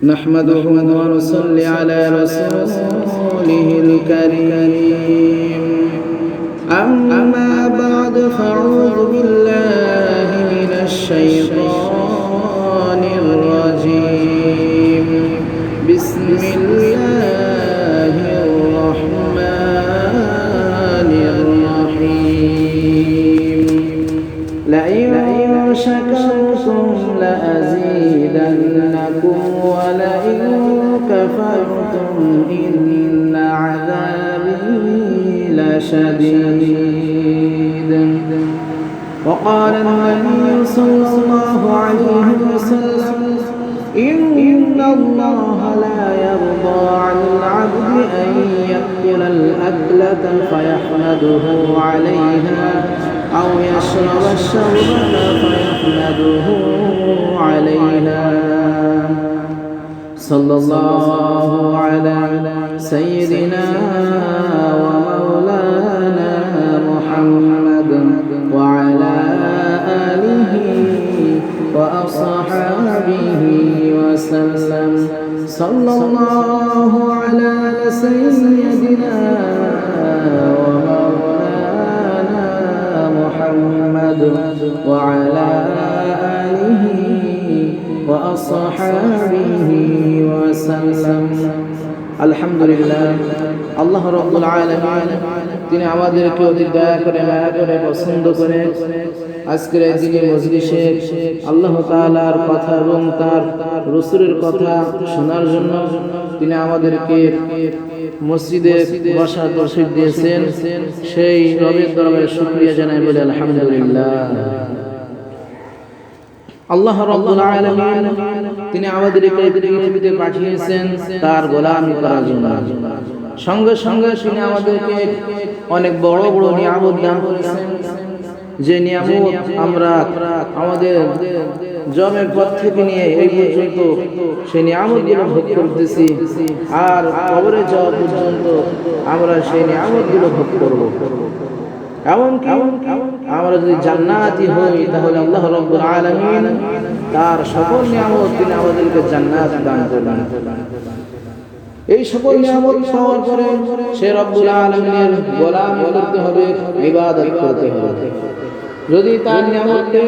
نحمده ونصلي على رسوله الكريم أما بعد فأعوذ بالله من الشيطان الرجيم بسم الله الرحمن الرحيم لئن شكرتم لأزيدنكم ولئن كفرتم إن عذابي لشديد وقال النبي صلى الله عليه وسلم إن الله لا يرضى عن العبد أن يأكل الأكلة فيحمده عليها أو يشرب الشربة فيحمده عليها صلى الله على سيدنا ومولانا محمد وعلى آله وأصحابه وسلم صلى الله على سيدنا ومولانا محمد وعلى آله وأصحابه وسلم الحمد لله আল্লাহ রাব্বুল আলামিন তিনি আমাদেরকে অতি দয়া করে মায়া করে পছন্দ করে আজকের এই দিনে মজলিসে আল্লাহ তাআলার কথা এবং তার রাসূলের কথা শোনার জন্য তিনি আমাদেরকে মসজিদে বসার তৌফিক দিয়েছেন। সেই রবের দরবারে শুকরিয়া জানাই বলে আলহামদুলিল্লাহ। আল্লাহ রাব্বুল আলামিন তিনি আমাদেরকে এই পৃথিবীতে পাঠিয়েছেন তার গোলামি করার জন্য। সঙ্গে সঙ্গে তিনি আমাদেরকে অনেক বড় বড় নিয়ামত দান করেছেন, যে নিয়ামত আমরা আমাদের জন্মের পর থেকে নিয়ে এই পর্যন্ত সেই নিয়ামতগুলো ভোগ করতেছি, আর কবরে যাওয়া পর্যন্ত আমরা সেই নিয়ামতগুলো ভোগ করব। এমনকি আমরা যদি জান্নাতি হই তাহলে আল্লাহ রাব্বুল আলামিন তার সকল নিয়ামত তিনি আমাদেরকে জান্নাত দান করবেন। এই সকল নিয়ামত পাওয়ার পরে সে রব্বুল আলামিনের গোলামি করতে হবে, ইবাদত করতে হবে। যদি তার নিয়ামতকে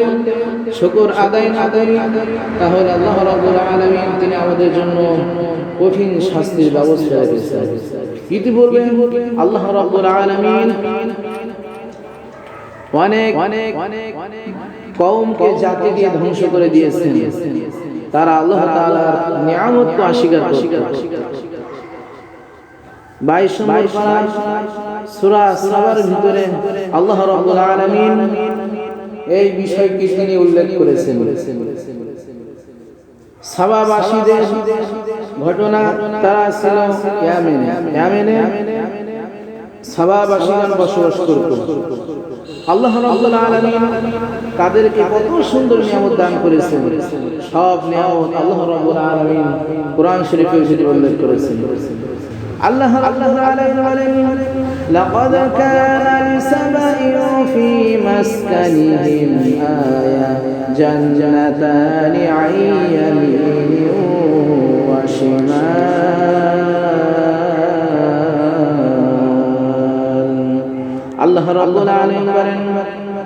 শুকর আদায় না করি তাহলে আল্লাহ রাব্বুল আলামিন তিনি আমাদের জন্য কঠিন শাস্তির ব্যবস্থা রেখেছেন। ইতিপূর্বে আল্লাহ রাব্বুল আলামিন অনেক কওমকে জাতিকে ধ্বংস করে দিয়েছেন, তারা আল্লাহ তাআলার নিয়ামতকে অস্বীকার করে। 22 নম্বর পারা সূরা সাবার ভিতরে আল্লাহ রাব্বুল আলামিন এই বিষয়টি তিনি উল্লেখ করেছেন। সাবাবাসীদের ঘটনা, তারা ছিল ইয়ামেনে সাবাবাসীগণ বসবাস করত। আল্লাহ রাব্বুল আলামিন তাদেরকে কত সুন্দর নিয়ামত দান করেছেন। সব নিয়ামত আল্লাহ রাব্বুল আলামিন কোরআন শরীফে উল্লেখ করেছেন। আল্লাহ রাব্বুল আলামিন বলেন, লাকাদ কানা লিসাবাইন ফি মাসকানিহিম আয়া জান্নাতানি আন ইয়ামিনিন ওয়া শিমাল। আল্লাহ রাব্বুল আলামিন বলেন,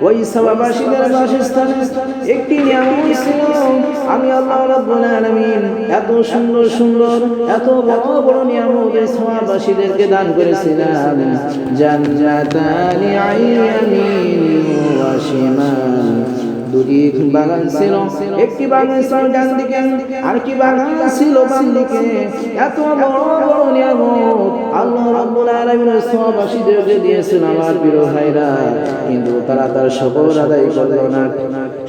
ওই সাবাবাসীদের বাসস্থানে একটি নিয়ামত ছিল। আমি আল্লাহ রাব্বুল আলামিন এত সুন্দর সুন্দর এত বড় বড় নিয়ামত এই সাবাবাসীদেরকে দান করেছিলাম। জান্নাতানি আন ইয়ামিন ওয়া শিমাল, দুটি বাগান ছিল, একটি বাগান ছিল ডান দিকে আর কি বাগান ছিল বাম দিকে। এত বড় বড় নিয়ামত আল্লাহ রাব্বুল আলামিন সাহাবাশীদেরকে দিয়েছেন আমার প্রিয় ভাইরা, কিন্তু তারা তার শুকর আদায় করল না।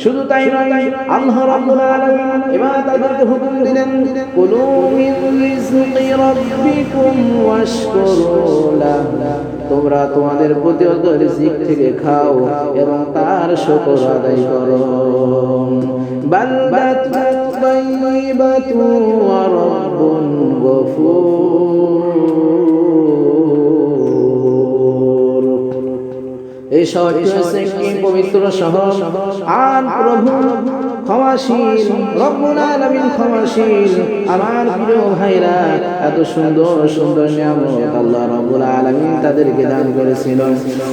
শুধু তাই নয়, আল্লাহ রাব্বুল আলামিন এবার তাদেরকে হুকুম দিলেন, কুলু মিন রিজকি রাব্বিকুম ওয়াশকুরু লাহু, তোমরা তোমাদের প্রতিপালকের রিজিক থেকে খাও এবং তার শুকর আদায় করো। বালদাতুন তাইয়্যিবাতুন ওয়া রাব্বুন গফুর। এই শহরটি হচ্ছে একটি পবিত্র শহর, আর প্রভু ক্ষমাশীল, রব্বুল আলামিন ক্ষমাশীল। আমার প্রিয় ভাইরা, এত সুন্দর সুন্দর নিয়ামত আল্লাহ রব্বুল আলামিন তাদেরকে দান করেছিল,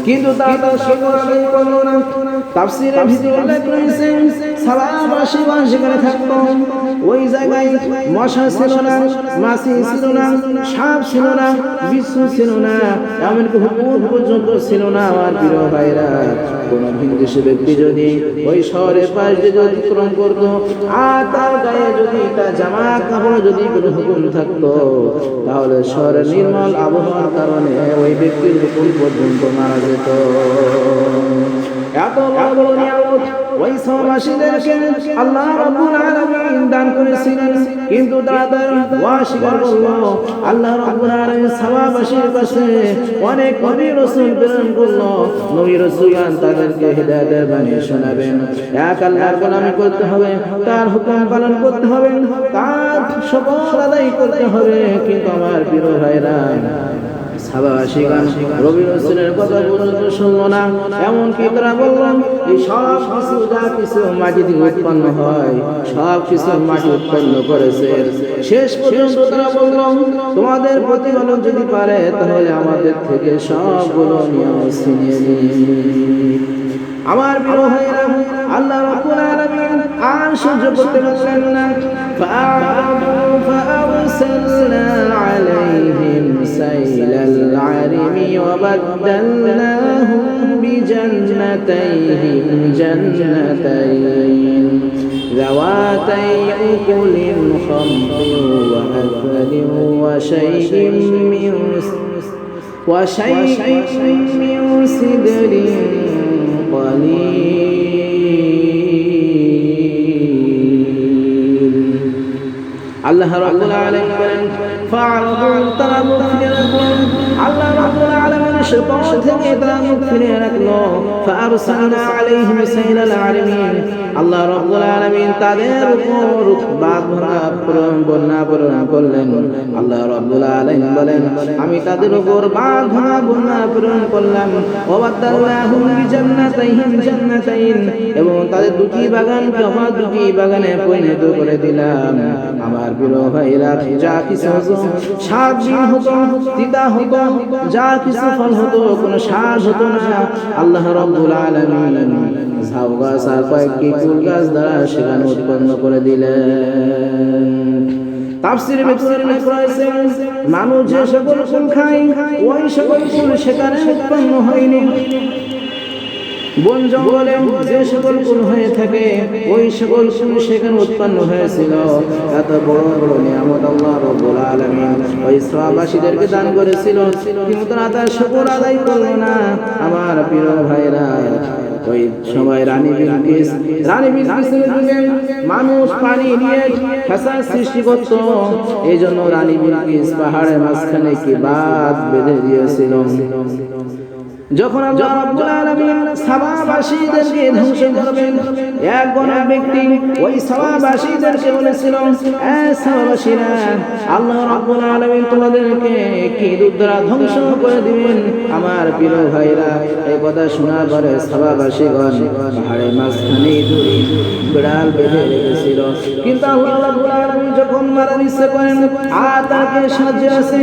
কিন্তু তারা শুকর আদায় করলো না। তাফসীরের ভিতরে উল্লেখ রয়েছে, সালাবাসী সেখানে থাকতো, ওই জায়গায় মশা ছিল না, মাছি ছিল না, সাপ ছিল না, বিচ্ছু ছিল না, এমনকি হুকুম পর্যন্ত ছিল না। আমার প্রিয় ভাইরা, কোন হিন্দুসী ব্যক্তি যদি ওই শহরের পাশ দিয়ে অতিক্রম করতো আর তার গায়ে যদি তার জামা কাপড় যদি কোনো হুকুম থাকতো, তাহলে শহরের নির্মল আবহাওয়ার কারণে ওই ব্যক্তির হুকুম পর্যন্ত মারা যেত। এত বড় বড় নিয়ামত ওই সমাসীদেরকে আল্লাহ রাব্বুল আলামিন দান করেছিলেন, কিন্তু তারা অস্বীকার করলো। আল্লাহ রাব্বুল আলামিন সমাসীর কাছে অনেক নবী রাসূল প্রেরণ করলো। নবী রাসূলগণ তাদেরকে হিদায়াতের বাণী শোনাবেন, এক আল্লাহর গোলামি করতে হবে, তার হুকুম পালন করতে হবে, তার শুকর আদায় করতে হবে। কিন্তু আমার প্রিয় ভাইরা, সাহাবাশিগণ নবী রাসূলের কথা পর্যন্ত শুনলো না। এমনকি তারা বললেন, এই সব কিছু যা কিছু মাটি থেকে উৎপন্ন হয়, সব কিছু মাটি উৎপন্ন করেছে। শেষ পর্যন্ত তারা বলল, তোমাদের প্রতিপালক যদি পারে তাহলে আমাদের থেকে সবগুলো নিয়ম ছিনিয়ে নিন। আমার প্রিয় ভাইরা, আল্লাহ রাব্বুল আলামিন আর সহ্য করতে পারলেন না। فأرسلنا عليهم سيل العرم وبدلناهم بجنتين جنتين ذواتي أكل خمط وأثل وشيء من سدر قليل। আল্লাহ রাব্বুল আলামিন বলেন, ফাআরাদু তারা মুখ ফিরে রাখলো। আল্লাহ রাব্বুল আলামিনের পক্ষ থেকে তারা মুখ ফিরে রাখলো। ফাআরসালনা আলাইহিম সাইলাল আরমিন, আল্লাহ রাব্বুল আলামিন তাদের উপর বাদ ভরা বন্যা প্রেরণ করলেন। আল্লাহ রাব্বুল আলামিন বলেন, আমি তাদের উপর বাদ ভরা বন্যা প্রেরণ করলাম। ওয়াবাদদালনাহুম বিজান্নাতাইহিম জান্নাতাইন, এবং তাদের দুটি বাগানকে আমার দুটি বাগানে পরিণত করে দিলাম। আমার প্রিয় ভাইরা, যা কিছু স্বাদহীন হতো, তিতা হতো, যা কিছু ফল হতো, কোনো স্বাদ হতো না। আল্লাহ রাব্বুল আলামিন ঝাউ গাছ আর কয়েকটি কুল গাছ দ্বারা সেখানে উৎপন্ন করে দিলেন। তাফসীরের ভিতরে উল্লেখ রয়েছে, মানুষ যে সকল ফুল খায় ওই সকল ফুল সেখানে উৎপন্ন হয়নি। বন জঙ্গলে যে সকল ফুল হয়ে থাকে ওই সকল ফুল সেখানে উৎপন্ন হয়েছিল। এত বড় বড় নিয়ামত আল্লাহ রাব্বুল আলামিন ওই সাহাবাশীদেরকে দান করেছিল, কিন্তু তারা তার শুকর আদায় করলো না। আমার প্রিয় ভাইরা, ওই সময় রানী বিলকিসের যুগে মানুষ পানি নিয়ে ফ্যাসাদ সৃষ্টি করত। এই জন্য রানী বিলকিস পাহাড়ের মাঝখানে কি বাঁধ বেঁধে দিয়েছিল। যখন আল্লাহ রাব্বুল আলামিন সাবাবাসীদেরকে ধ্বংস করবেন, এক গণক ব্যক্তি ওই সাবাবাসীদেরকে বলেছিল, এ সাবাবাসীরা, আল্লাহ রাব্বুল আলামিন তোমাদেরকে কি ইঁদুর দ্বারা ধ্বংস করে দিবেন। আমার প্রিয় ভাইরা, এই কথা শোনার পরে সাবাবাসীগণ পাহাড়ের মাঝখানে ইঁদুর বিড়াল বেঁধে রেখেছিল। কিন্তু আল্লাহ রাব্বুল আলামিন যখন মারার ইচ্ছা করেন, আর তাকে সাহায্য আছে,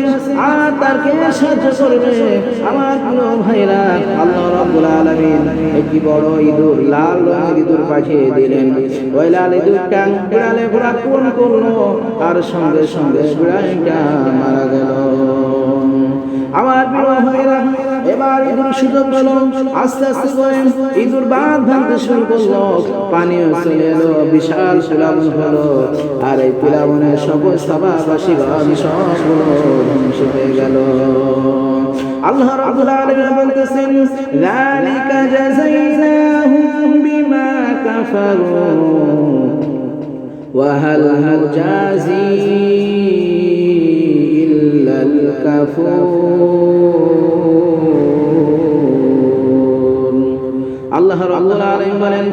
আর তাকে সাহায্য করবে। আমার প্রিয় ভাইরা, আল্লাহ রাব্বুল আলামিন একটি বড় ইঁদুর, লাল রঙের ইঁদুর পাঠিয়ে দিলেন। ওই লাল ইঁদুরটা বিড়ালে আক্রমণ করলো, আর সঙ্গে সঙ্গে বিড়ালটা মারা গেল। আমার প্রিয় ভাইরা, এবার ইঁদুর সুযোগ পেল, আস্তে আস্তে করে ইঁদুর বাঁধ ভাঙতে শুরু করলো। পানিও চলে এলো, বিশাল প্লাবন হলো। আর এই প্লাবনে সকল সাবাবাসীগণ সবগুলো ধ্বংস হয়ে গেল। আল্লাহ রাব্বুল আলামিন বলতেছেন, যালিকা জাযাইনাহুম বিমা কাফারু ওয়া হাল নুজাজি ইল্লাল কাফুর। আল্লাহ রাব্বুল আলামিন বলেন,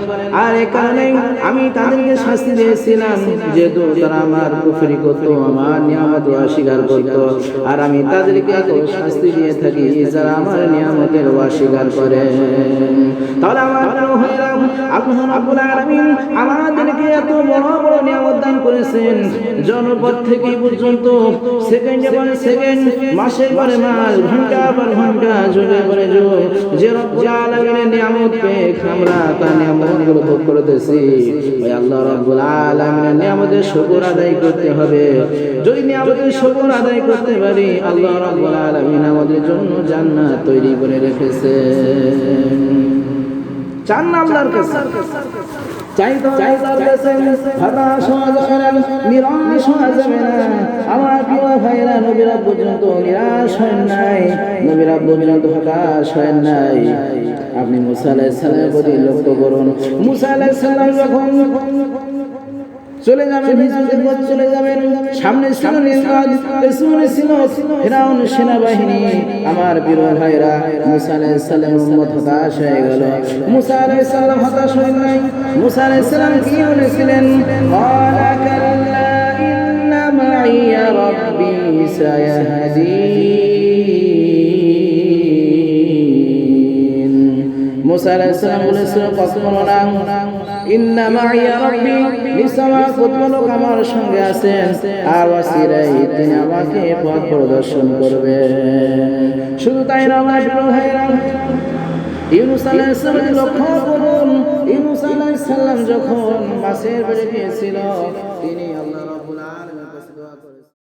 আর এই কারণে আমি তাদেরকে শাস্তি দিয়েছিলাম যেহেতু তারা আমার কুফরি করত, আমার নিয়ামত অস্বীকার করত, আর আমি তাদেরকে শাস্তি দিয়ে থাকি যারা আমার নিয়ামতের অস্বীকার করে। তাহলে আমার ভাইরা, আল্লাহ রাব্বুল আলামিন আমাদেরকে এত বড় বড় নিয়ামত দান করেছেন, জনপদ থেকে পর্যন্ত সেকেন্ডে পরে সেকেন্ড, মাসের পরে মাস, ঘন্টা পর ঘন্টা, যুগে পরে যুগ, যে রব্বুল আলামিনের নিয়ামত পেয়ে আমরা তার নিয়ামতগুলো ভোগ করতেছি। ওই আল্লাহ রাব্বুল আলামিনের নিয়ামতের শুকর আদায় করতে হবে। যদি নিয়ামতের শুকর আদায় করতে পারি, আল্লাহ রাব্বুল আলামিন আমাদের জন্য জান্নাত তৈরি করে রেখেছেন। চান না আল্লাহর কাছে, চাইতো তার কাছে, হতাশ হওয়া যাবে না, নিরাশ হওয়া যাবে না। আমার প্রিয় ভাইরা, নবীরা পর্যন্ত নিরাশ হয় নাই, নবীরা পর্যন্ত হতাশ হয় নাই। আপনি মুসা আলাইহিস সালামের প্রতি লক্ষ্য করুন। মুসা আলাইহিস সালাম যখন চলে যাবেন, হিজরতের পথ চলে যাবেন, সামনে ছিল নির্বাদ, পেছনে ছিল ফিরাউন সেনাবাহিনী। আমার প্রিয় ভাইরা, মুসা আলাইহিস সালামের উম্মত হতাশ হয়ে গেল। মুসা আলাইহিস সালাম হতাশ হলেন নাই। মুসা আলাইহিস সালাম কি বলেছিলেন? ক্বালা কাল্লা ইন্না মাইয়া রাব্বি সায়াহদিন। মুসা আলাইহিস সালাম বলেছিলেন, কখনো না, ইন্না মাইয়া রাব্বি, নিশ্চয় প্রতিপালক আমার সঙ্গে আছেন, আর ওয়াসিরাই, তিনি আমাকে পথ প্রদর্শন করবেন। শুধু তাই না আমার প্রিয় ভাইরা, ইউনূস আলাইহিস সালাম লক্ষ্য করুন। ইউনূস আলাইহিস সালাম যখন মাছের পেটে গিয়েছিল, তিনি আল্লাহ রাব্বুল আলামিনের কাছে দোয়া করেছেন।